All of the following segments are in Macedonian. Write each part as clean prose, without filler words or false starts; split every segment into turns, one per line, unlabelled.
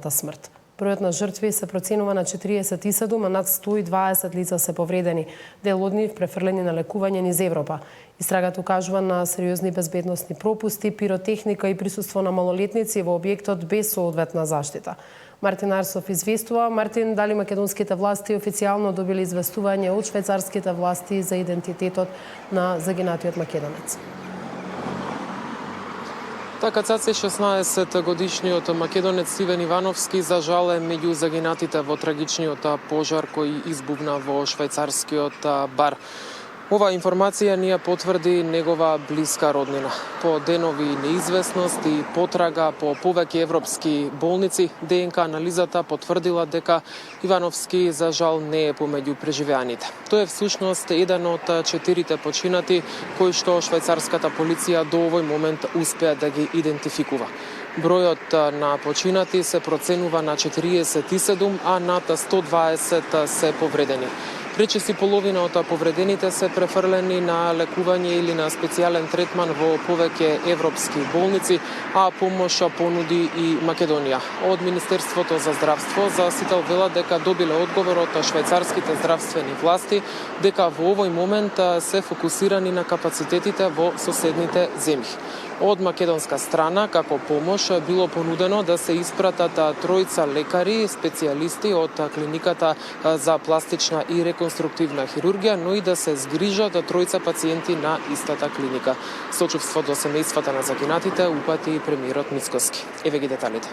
смрт. Бројот на жртви се проценува на 47, а над 120 лица се повредени, дел од нив префрлени на лекување низ Европа. Истрагата укажува на сериозни безбедносни пропусти, пиротехника и присуство на малолетници во објектот без соодветна заштита. Мартин Арсов известува. Мартин, дали македонските власти официјално добили известување од швајцарските власти за идентитетот на загинатиот македонец?
Така, цаци 16-годишниот македонец Стивен Ивановски за жал е меѓу загинатите во трагичниот пожар кој избувна во швајцарскиот бар. Ова информација ни ја потврди негова блиска роднина. По денови неизвестност и потрага по повеќе европски болници, ДНК анализата потврдила дека Ивановски за жал не е помеѓу преживеаните. Тој е всушност еден од 4 починати кои што швајцарската полиција до овој момент успеа да ги идентификува. Бројот на починати се проценува на 47, а над 120 се повредени. Речиси половина од повредените се префрлени на лекување или на специјален третман во повеќе европски болници, а помош понуди и Македонија. Од Министерството за здравство за Сител велат дека добиле одговор од швајцарските здравствени власти дека во овој момент се фокусирани на капацитетите во соседните земји. Од македонска страна, како помош, било понудено да се испратат 3 лекари, специјалисти од клиниката за пластична и реконструктивна хирургија, но и да се згрижат 3 пациенти на истата клиника. Сочувство до семејствата на загинатите упати и премиерот Мицкоски. Еве ги деталите.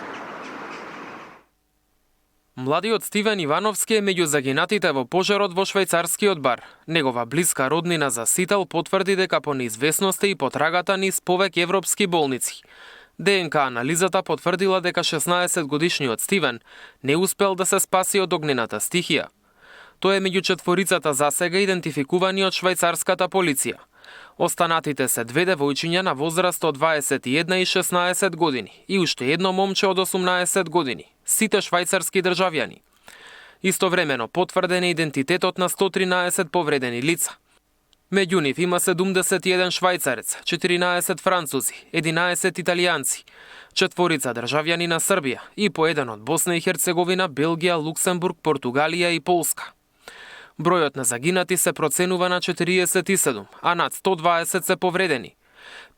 Младиот Стивен Ивановски е меѓу загинатите во пожарот во швајцарскиот бар. Негова блиска роднина за Сител потврди дека по неизвестноста и потрагата низ повеќе европски болници. ДНК анализата потврдила дека 16-годишниот Стивен не успел да се спаси од огнената стихија. Тој е меѓу 4 засега идентификувани од швајцарската полиција. Останатите се 2 девојчиња на возраст од 21 и 16 години и уште едно момче од 18 години, сите швајцарски државјани. Истовремено потврден е идентитетот на 113 повредени лица. Меѓу нив има 71 швајцарец, 14 французи, 11 италијанци, 4 државјани на Србија и по еден од Босна и Херцеговина, Белгија, Луксембург, Португалија и Полска. Бројот на загинати се проценува на 47, а над 120 се повредени.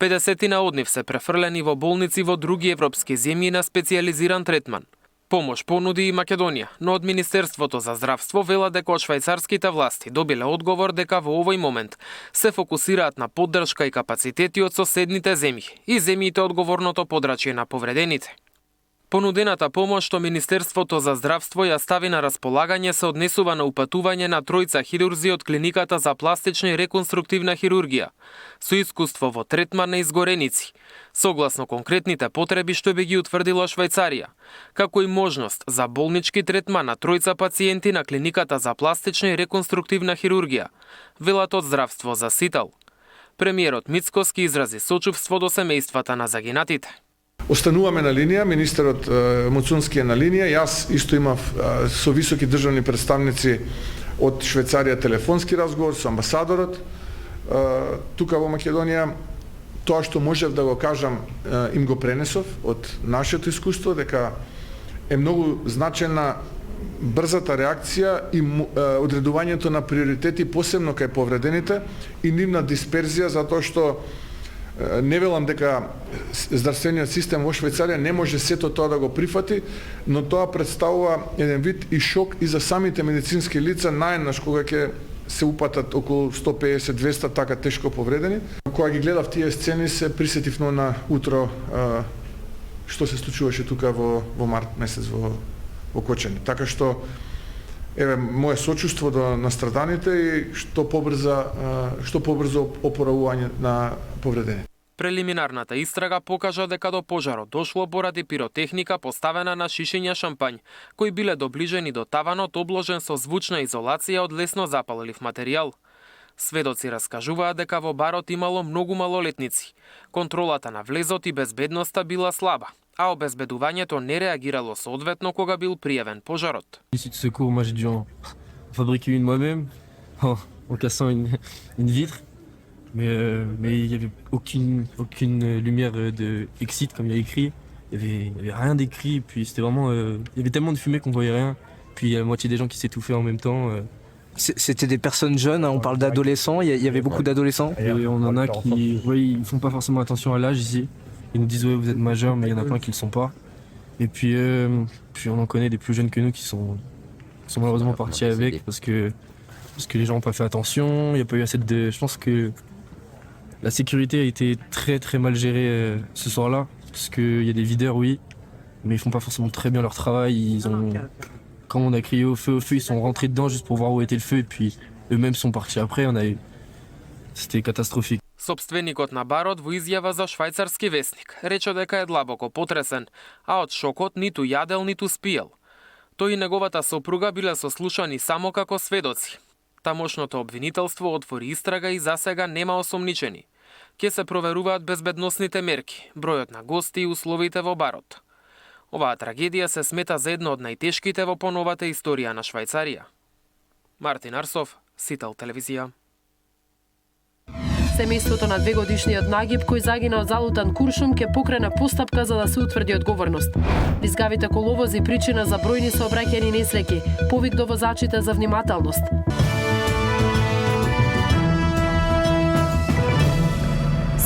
50 од нив се префрлени во болници во други европски земји на специјализиран третман. Помош понуди и Македонија, но од Министерството за здравство вела дека од швајцарските власти добиле одговор дека во овој момент се фокусираат на поддршка и капацитети од соседните земји и земјите одговорното подрачје на повредените. Понудената помош што Министерството за здравство ја стави на располагање се однесува на упатување на 3 хирурзи од клиниката за пластична и реконструктивна хирургија, со искуство во третман на изгореници, согласно конкретните потреби што би ги утврдила Швајцарија, како и можност за болнички третман на 3 пациенти на клиниката за пластична и реконструктивна хирургија, велат од здравство за Сител. Премиерот Мицкоски изрази сочувство до семејствата на загинатите.
Остануваме на линија, министерот Муцунски е на линија, јас исто имав со високи државни представници од Швајцарија телефонски разговор со амбасадорот тука во Македонија. Тоа што можев да го кажам им го пренесов од нашето искуство, дека е многу значајна брзата реакција и одредувањето на приоритети, посебно кај повредените и нивна дисперзија, затоа што не велам дека здравствениот систем во Швајцарија не може сето тоа да го прифати, но тоа представува еден вид и шок и за самите медицински лица наеднаш кога ќе се упатат околу 150-200 така тешко повредени. Кога ги гледав тие сцени се присетивно на утро што се случуваше тука во март месец во Кочани. Така што еве моје сочувство до настраданите и што побрзо опоравување на повредени.
Прелиминарната истрага покажа дека до пожарот дошло поради пиротехника поставена на шишиња шампањ, кои биле доближени до таванот обложен со звучна изолација од лесно запаллив материјал. Сведоци раскажуваат дека во барот имало многу малолетници. Контролата на влезот и безбедноста била слаба, а обезбедувањето не реагирало соодветно кога бил пријавен пожарот.
L'issue de secours, moi j'ai dû en fabriquer une moi-même en cassant une vitre, mais il y avait aucune lumière de exit comme il y a écrit. il y avait rien d'écrit, puis c'était vraiment, il y avait tellement de fumée qu'on voyait rien, puis il y a la moitié des gens qui s'étouffaient en même temps.
C'était des personnes jeunes, hein, on parle d'adolescents, il y avait beaucoup d'adolescents.
Et on en a qui, ils font pas forcément attention à l'âge ici. Ils nous disent ouais vous êtes majeurs, mais il y en a plein qui le sont pas. Et puis on en connaît des plus jeunes que nous qui sont malheureusement partis avec parce que les gens n'ont pas fait attention. Il y a pas eu assez de. Je pense que la sécurité a été très très mal gérée ce soir-là parce qu'il y a des videurs oui, mais ils font pas forcément très bien leur travail. Quand on a crié au feu, ils sont rentrés dedans juste pour voir où était le feu et puis eux-mêmes sont partis après. C'était catastrophique.
Собственикот на барот во изјава за швајцарски весник рече дека е длабоко потресен, а од шокот ниту јадел, ниту спиел. Тој и неговата сопруга биле сослушани само како сведоци. Тамошното обвинителство отвори истрага и засега нема осомничени. Ке се проверуваат безбедносните мерки, бројот на гости и условите во барот. Оваа трагедија се смета за една од најтешките во поновата историја на Швајцарија. Мартин Арсов, Сител телевизија.
Семејството на 2-годишниот Нагиб, кој загина од залутан куршум, ќе покрене постапка за да се утврди одговорност. Близгавите коловози причина за бројни сообраќајни несреќи, повик до возачите за внимателност.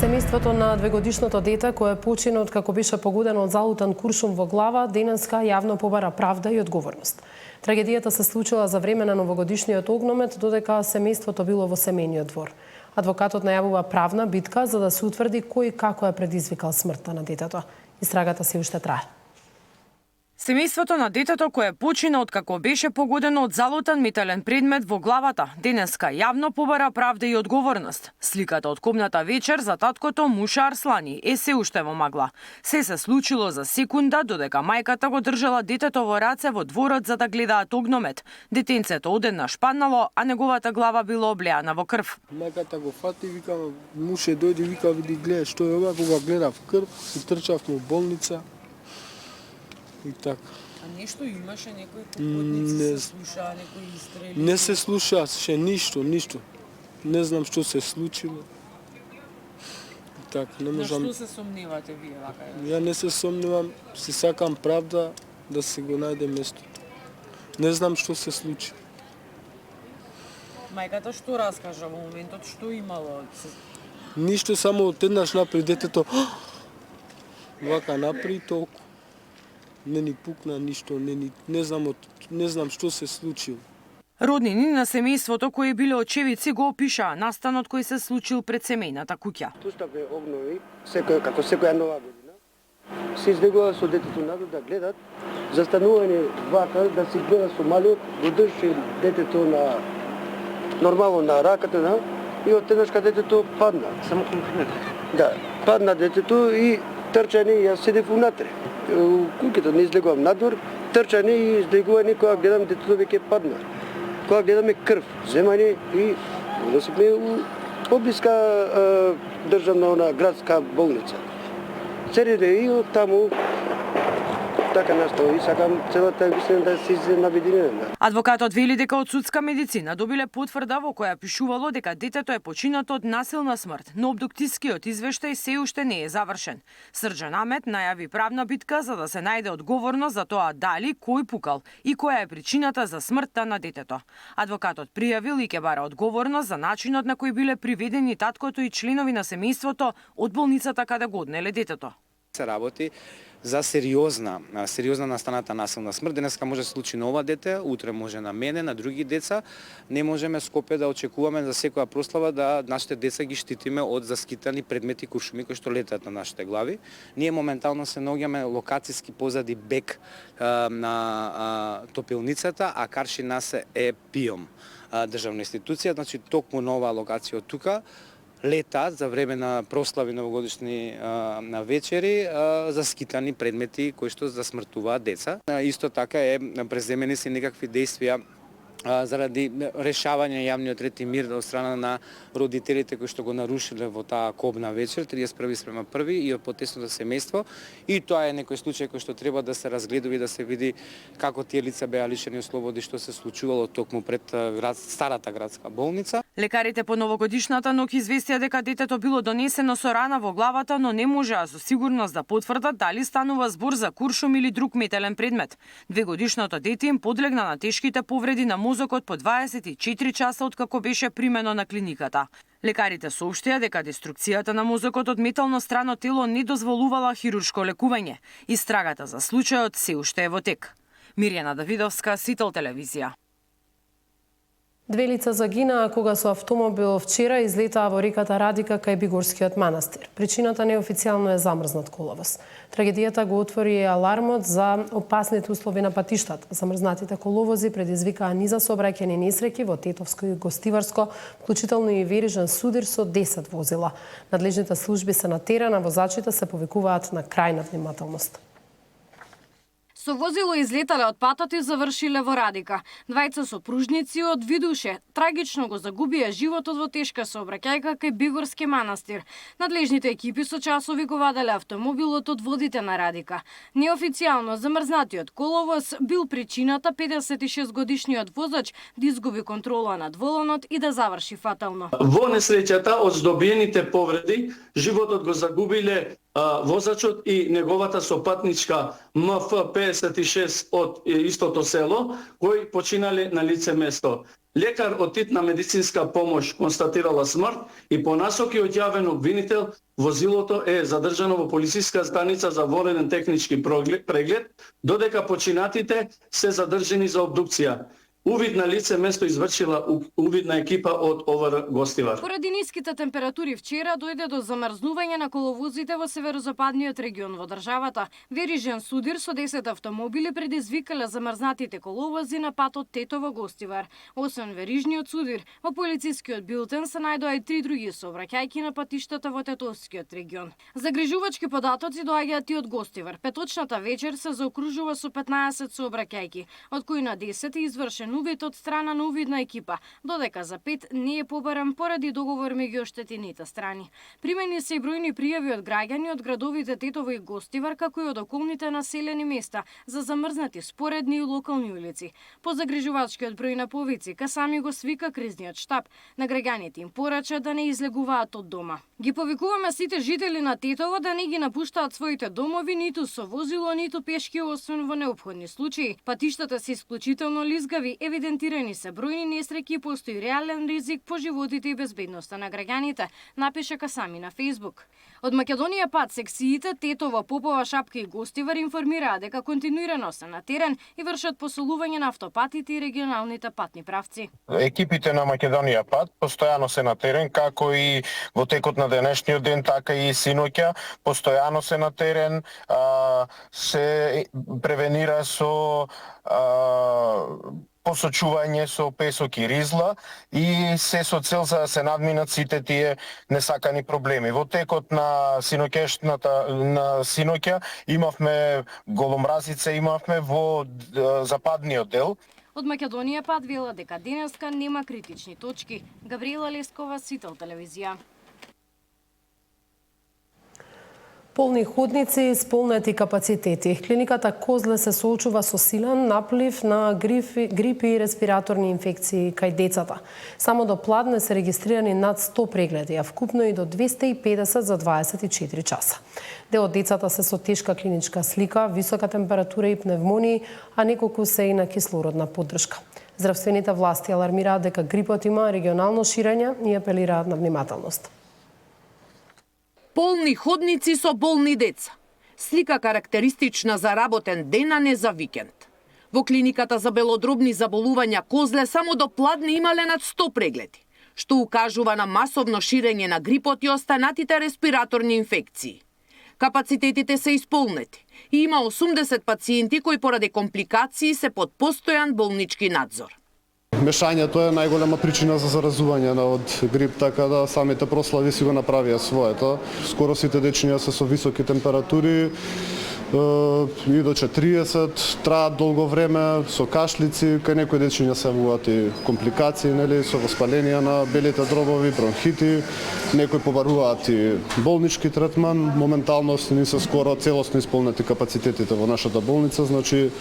Семејството на 2-годишното дете, кое почина од како беше погодено од залутан куршум во глава, денеска јавно побара правда и одговорност. Трагедијата се случила за време на новогодишниот огномет, додека семејството било во семејниот двор. Адвокатот најавува правна битка за да се утврди кој и како е предизвикал смртта на детето. Истрагата се уште трае.
Семејството на детето кое почина од како беше погодено од залутан метален предмет во главата, денеска јавно побара правда и одговорност. Сликата од кобната вечер за таткото Муша Арслани е се уште во магла. Се случило за секунда, додека мајката го држала детето во раце во дворот за да гледаат огномет. Детенцето одеднаш паднало, а неговата глава било облеана во крв.
Мајката го фати, вика, Муше дојде, вика, види, гледа што е ова, кога гледав крв, се трчавме во болница. И така.
А нешто имаше, некои попутници се слушаа, некои истрели?
Не се слушаше ништо. Не знам што се случило. И така, не можам.
На што се сомневате вие вака?
Ја не се сомневам, си сакам правда да се го најде местото. Не знам што се случи.
Мајката што раскажа во моментот, што имало?
Ништо, само одеднаш напри детето. Вака напри толку. Не ни пукна ништо, не знам што се случило.
Роднини на семејството кои биле очевидци го опишаа настанот кој се случил пред семејната куќа.
Пуштавме огнови, како секоја нова година. Се избегува со детето надо да гледат, застанување вака да се гледа со малиот, го држи детето на нормално на раката, и одеднаш детето падна. Само конкретно. Да, падна детето и трчање, јас седев унатре. Куќата не излегувам надвор, трчање и излегување кога гледам детето веќе падна. Кога гледаме крв, земање и носиме у поблиска државна градска болница. Седеме и од таму така настави, сакам целата вистина да се изнаведена.
Адвокатот вели дека од судска медицина добиле потврда во која пишувало дека детето е починато од насилна смрт, но обдуктискиот извештај се уште не е завршен. Срџан Амет најави правна битка за да се најде одговорност за тоа дали кој пукал и која е причината за смртта на детето. Адвокатот пријавил и ќе бара одговорност за начинот на кој биле приведени таткото и членови на семејството од болницата каде го однеле детето.
Се работи за сериозна настаната насилна смрт. Денеска може да се случи на ова дете, утре може на мене, на други деца. Не можеме Скопје да очекуваме за секоја прослава да нашите деца ги штитиме од заскитани предмети куршуми кои што летаат на нашите глави. Ние моментално се наоѓаме локациски позади бек на топилницата, а карши нас е ПИОМ, државна институција, значи токму на оваа локација од тука летаат за време на прослави новогодишни на вечери за скитани предмети кои што засмртуваат деца. Исто така е преземени се некакви действија заради решавање јавниот ред и мир од страна на родителите кои што го нарушиле во таа кобна вечер 31/1 и од потесното семејство, и тоа е некој случај кој што треба да се разгледува и да се види како тие лица беа лишени од слобода и што се случувало токму пред старата градска болница.
Лекарите по новогодишната ноќ известија дека детето било донесено со рана во главата, но не можеа со сигурност да потврдат дали станува збор за куршум или друг метелен предмет. 2-годишното дете им подлегна на тешките повреди на мозокот по 24 часа откако беше примено на клиниката. Лекарите соопштија дека деструкцијата на мозокот од метално страно тело не дозволувала хируршко лекување. Истрагата за случајот се уште е во тек. Мирјана Давидовска, Сител телевизија.
2 лица загинаа кога со автомобил вчера излетаа во реката Радика кај Бигорскиот манастир. Причината неофицијално е замрзнат коловоз. Трагедијата го отвори алармот за опасните услови на патиштата. Замрзнатите коловози предизвикаа низа сообраќајни несреќи во Тетовско и Гостиварско, вклучително и верижен судир со 10 возила. Надлежните служби се на терен, а возачите се повикуваат на крајна внимателност.
Со возило излетале од патот и завршиле во Радика. Двајца сопружници од Видуше трагично го загубија животот во тешка сообраќајка кај Бигорски манастир. Надлежните екипи со часови го ваделе автомобилот од водите на Радика. Неофицијално замрзнатиот коловоз бил причината 56-годишниот возач да изгуби контрола над воланот и да заврши фатално.
Во несреќата од здобиените повреди животот го загубиле возачот и неговата сопатничка МФ 56 од истото село, кои починале на лице место. Лекар од титна медицинска помош констатирала смрт и по насоки од јавен обвинител возилото е задржано во полициска станица за вонреден технички преглед, додека починатите се задржани за обдукција. Увид на лице место извршила увидна екипа од ОВР Гостивар.
Поради ниските температури вчера дојде до замрзнување на коловозите во северозападниот регион во државата. Верижен судир со 10 автомобили предизвикале замрзнатите коловози на патот Тетово-Гостивар. Освен верижниот судир, во полицискиот билтен се најдоа и 3 други сообраќајки на патиштата во Тетовскиот регион. Загрижувачки податоци доаѓаат и од Гостивар. Петочната вечер се заокружува со 15 сообраќајки, од кои на 10 е извршен увид од страна на увидна екипа, додека за 5 не е побаран поради договор меѓу оштетените страни. Примени се и бројни пријави од граѓани од градовите Тетово и Гостивар, како и од околните населени места за замрзнати споредни и локални улици. По загрижувачкиот број на повици, сами го свика кризниот штаб. На граѓаните им порача да не излегуваат од дома. Ги повикуваме сите жители на Тетово да не ги напуштаат своите домови ниту со возило, ниту пешки, освен во неопходни случаи. Патиштата се исклучително лизгави, евидентирани се бројни несреќи и постои реален ризик по животите и безбедноста на граѓаните, напиша Касами на Facebook. Од Македонија пат секциите Тетово, Попова, Шапка и Гостивар информираа дека континуирано се на терен и вршат посолување на автопатите и регионалните патни правци.
Екипите на Македонија пат постојано се на терен, како и во текот на денешниот ден, така и синоќа, постојано се на терен, се превенира со посочување со песок и ризла и се со цел за да се надминат сите тие несакани проблеми. Во текот на синоќа имавме голомразица, имавме во западниот дел.
Од Македонија пат вела дека денеска нема критични точки. Габриела Лескова, Сител телевизија.
Полни ходници и сполнети капацитети. Клиниката Козле се соочува со силен наплив на грипи и респираторни инфекции кај децата. Само до пладне се регистрирани над 100 прегледи, а вкупно и до 250 за 24 часа. Дел од децата се со тешка клиничка слика, висока температура и пневмонии, а неколку се и на кислородна поддршка. Здравствените власти алармираат дека грипот има регионално ширење и апелираат на внимателност.
Полни ходници со болни деца. Слика карактеристична за работен ден, а не за викенд. Во клиниката за белодробни заболувања Козле само до пладне имале над 100 прегледи, што укажува на масовно ширење на грипот и останатите респираторни инфекции. Капацитетите се исполнети и има 80 пациенти кои поради компликации се под постојан болнички надзор.
Мешањето е најголема причина за заразување од грип, така да самите прослави си го направија своето. Скоро сите дечиња се со високи температури, и до 40, траат долго време, со кашлици, кај некои дечиња се јавуваат и компликации, нели, со воспаленија на белите дробови, бронхити, некои побаруваат и болнички третман. Моментално ни се скоро целосно исполнети капацитетите во нашата болница, значи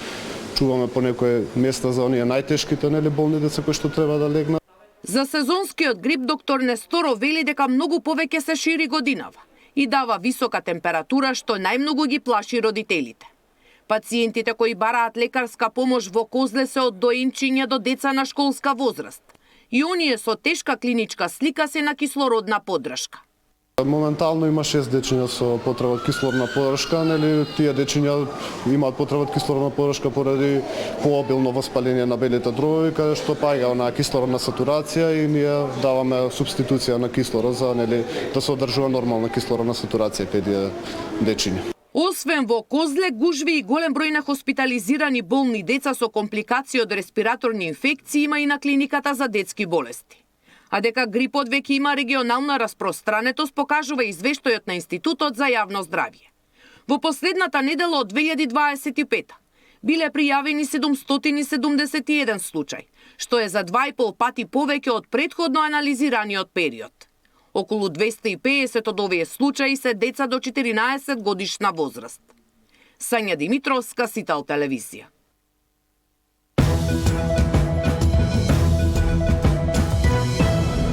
чуваме по некои места за оние најтешките, нели, болни деца кои што треба да легнат.
За сезонскиот грип доктор Несторо вели дека многу повеќе се шири годинава и дава висока температура што најмногу ги плаши родителите. Пациентите кои бараат лекарска помош во Козле се од доенчиња до деца на школска возраст. И оние со тешка клиничка слика се на кислородна поддршка.
Моментално има 6 дечиња со потреба од кислородна поддршка, нели тие дечиња имаат потреба од кислородна поддршка поради пообилно воспаление на белите дробови, каде што паѓа на кислородна сатурација и ние даваме субституција на кислород за нели да се одржува нормална кислородна сатурација кај тие дечиња.
Освен во Козле, гужви и голем број на хоспитализирани болни деца со компликации од респираторни инфекции има и на клиниката за детски болести. А дека грипот веќе има регионална распространетост покажува извештајот на Институтот за јавно здравје. Во последната недела од 2025 биле пријавени 771 случај, што е за 2,5 пати повеќе од претходно анализираниот период. Околу 250 од овие случаи се деца до 14 годишна возраст. Сања Димитровска, Сител телевизија.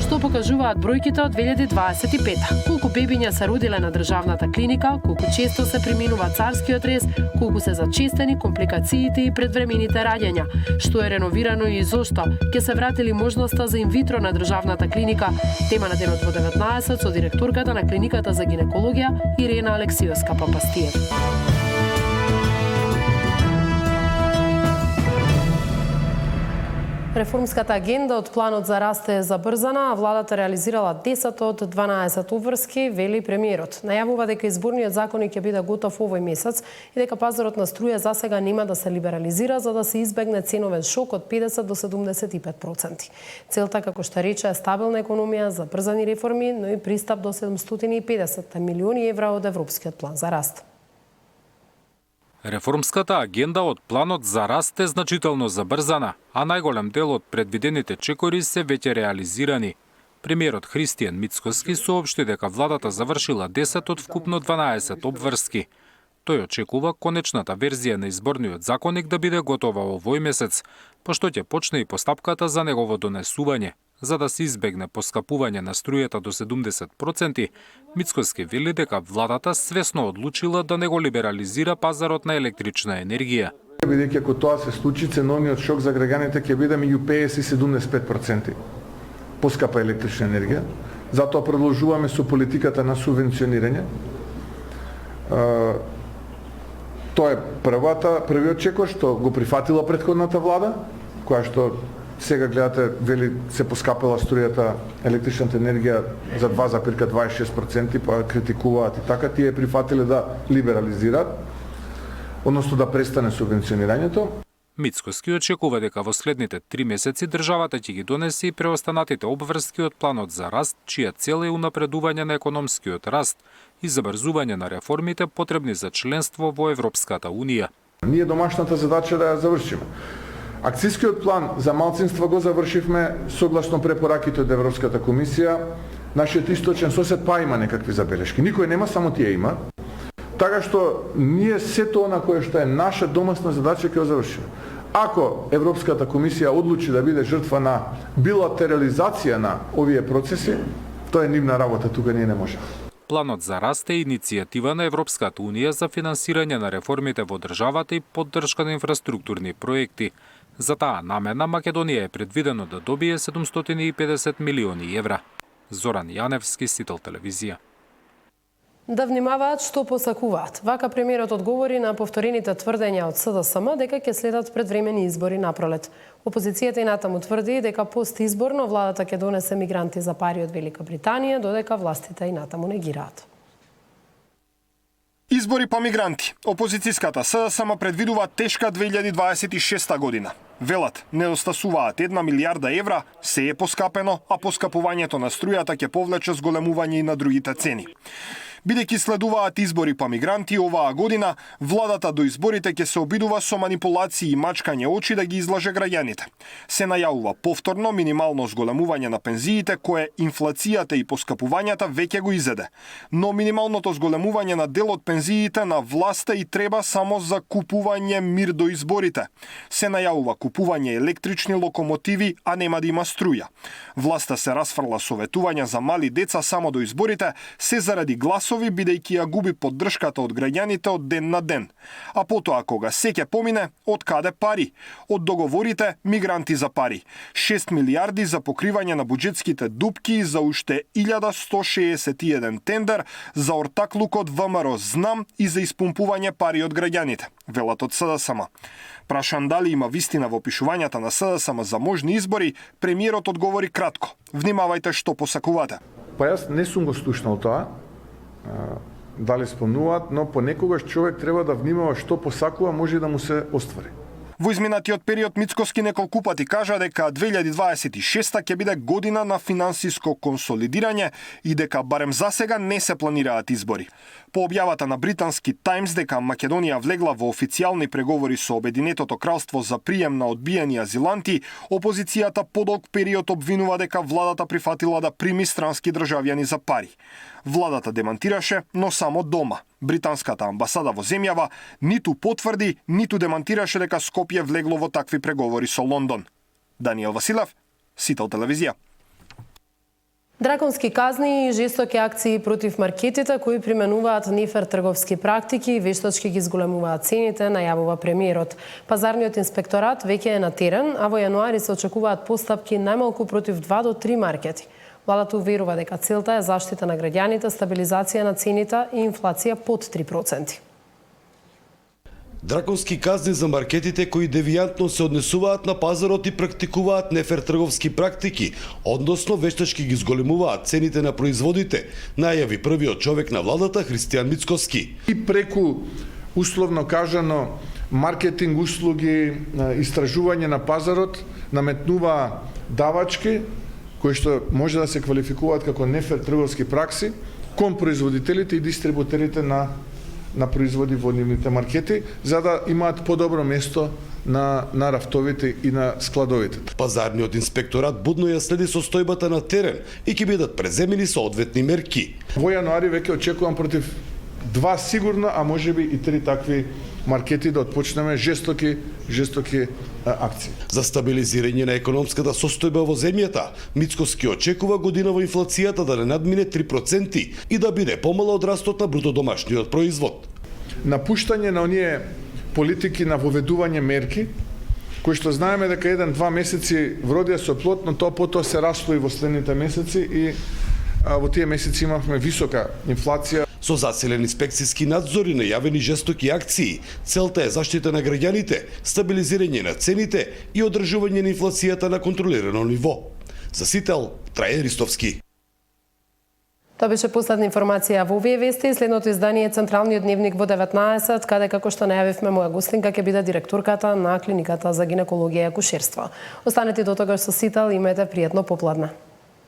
Што покажуваат бројките од 2025? Колку бебиња се родиле на државната клиника, колку често се преминува царскиот рез, колку се зачестени компликациите и предвремените раѓања, што е реновирано и зошто ќе се вратили можноста за инвитро на државната клиника. Тема на денот во 19 со директорката на клиниката за гинекологија Ирена Алексиевска-Папастиев. Реформската агенда од планот за раст е забрзана, а владата реализирала 10 од 12 обврски, вели премиерот. Најавува дека изборниот законник ќе биде готов овој месец и дека пазарот на струја засега нема да се либерализира за да се избегне ценовен шок од 50 до 75%. Целта, како што рече, е стабилна економија, забрзани реформи, но и пристап до 750 милиони евра од Европскиот план за раст.
Реформската агенда од планот за раст е значително забрзана, а најголем дел од предвидените чекори се веќе реализирани. Премиерот Христијан Мицкоски соопшти дека владата завршила 10 од вкупно 12 обврски. Тој очекува конечната верзија на изборниот законник да биде готова овој месец, пошто ќе почне и постапката за негово донесување. За да се избегне поскапување на струјата до 70%, Мицкоски вели дека владата свесно одлучила да не го либерализира пазарот на електрична енергија.
Бидејќи ако тоа се случи, ценовниот шок за граѓаните ќе биде меѓу 50 и 75% поскапа електрична енергија. Затоа продолжуваме со политиката на субвенционирање. Тоа е првиот чекор што го прифатила претходната влада, која што сега гледате, вели се поскапила струјата, електричната енергија за 2,26%, па критикуваат и така, тие прифатиле да либерализираат, односно да престане субвенционирањето.
Мицкоски очекува дека во следните 3 месеци државата ќе ги донесе и преостанатите обврски од планот за раст, чија цел е унапредување на економскиот раст и забрзување на реформите потребни за членство во Европската Унија.
Ние домашната задача да ја завршиме. Акцискиот план за малцинства го завршивме согласно препораките од Европската комисија. Нашиот источен сосед па има некакви забелешки. Никој нема, само тие има. Така што ние сето она кое што е наша домашна задача ќе го завршиме. Ако Европската комисија одлучи да биде жртва на билатерализација на овие процеси, тоа е нивна работа, тука ние не можеме.
Планот за раст е иницијатива на Европската Унија за финансирање на реформите во државата и поддршка на инфраструктурни проекти. За таа намена Македонија е предвидено да добие 750 милиони евра. Зоран Јаневски, Сител телевизија.
Да внимаваат што посакуваат. Вака премиерот одговори на повторените тврдења од СДСМ дека ќе следат предвремени избори напролет. Опозицијата и натаму тврди дека постизборно владата ќе донесе мигранти за пари од Велика Британија, додека властите и натаму негираат.
Избори по мигранти. Опозицијската СДСМ предвидува тешка 2026 година. Велат, недостасуваат 1 милијарда евра, се е поскапено, а поскапувањето на струјата ќе повлече зголемување и на другите цени. Бидејќи следуваат избори па мигранти оваа година, владата до изборите ќе се обидува со манипулации и мачкање очи да ги излаже граѓаните. Се најавува повторно минимално зголемување на пензиите кое инфлацијата и поскапувањата веќе го изеде. Но минималното зголемување на дел од пензиите на власта и треба само за купување мир до изборите. Се најавува купување електрични локомотиви, а нема да има струја. Власта се расфрла советувања за мали деца само до изборите, се заради гласови, бидејќи ја губи поддршката од граѓаните од ден на ден. А потоа кога се ќе помине, од каде пари? Од договорите мигранти за пари. 6 милиарди за покривање на буџетските дупки за уште 1161 тендер за ортаклук од ВМРО Знам и за испумпување пари од граѓаните, велат од СДСМ. Прашан дали има вистина во опишувањата на СДСМ за можни избори, премиерот одговори кратко. Внимавајте што посакувате.
Па јас не сум го слушнал тоа, дали спомнуваат, но понекогаш човек треба да внимава што посакува, може да му се оствари.
Во изминатиот период Мицкоски неколку пати кажа дека 2026 ќе биде година на финансиско консолидирање и дека барем засега не се планираат избори. По објавата на британски Таймс дека Македонија влегла во официјални преговори со Обединетото кралство за прием на одбиени азиланти, опозицијата подолг период обвинува дека владата прифатила да прими странски државјани за пари. Владата демантираше, но само дома. Британската амбасада во земјава ниту потврди, ниту демантираше дека Скопје влегло во такви преговори со Лондон. Даниел Василев, Сител телевизија.
Драконски казни и жестоки акции против маркетите кои применуваат нефер трговски практики и вештачки ги зголемуваат цените, најавува премиерот. Пазарниот инспекторат веќе е на терен, а во јануари се очекуваат постапки најмалку против 2 до 3 маркети. Владата уверува дека целта е заштита на граѓаните, стабилизација на цените и инфлација под 3%.
Драконски казни за маркетите кои девијантно се однесуваат на пазарот и практикуваат нефер трговски практики, односно вештачки ги зголемуваат цените на производите, најави првиот човек на владата Христијан Мицкоски.
И преку, условно кажано, маркетинг услуги, истражување на пазарот, наметнува давачки, кои што може да се квалификуваат како нефер трговски пракси кон производителите и дистрибутерите на производи во нивните маркети, за да имаат подобро место на рафтовите и на складовите.
Пазарниот инспекторат будно ја следи состојбата на терен и ќе бидат преземени соодветни мерки.
Во јануари веќе очекувам против 2 сигурно, а можеби и 3 такви маркети да отпочнеме жестоки акции.
За стабилизирање на економската состојба во земјата, Мицкоски очекува годинава инфлацијата да не надмине 3% и да биде помала од растот на бруто домашниот производ.
Напуштање на оние политики на воведување мерки, кои што знаеме дека 1-2 месеци вродија со плод, но тоа потоа се раслои во следните месеци и во тие месеци имавме висока инфлација.
Со засилен инспекцијски надзор и најавени жестоки акции, целта е заштита на граѓаните, стабилизирање на цените и одржување на инфлацијата на контролирано ниво. За Сител, Трајан Ристовски.
Тоа беше последна информација во овие вести. Следното издание е Централниот дневник во 19, каде како што најавивме моја гостинка ќе биде директорката на клиниката за гинекологија и акушерство. Останете до тогаш со Сител, имајте пријатно попладне.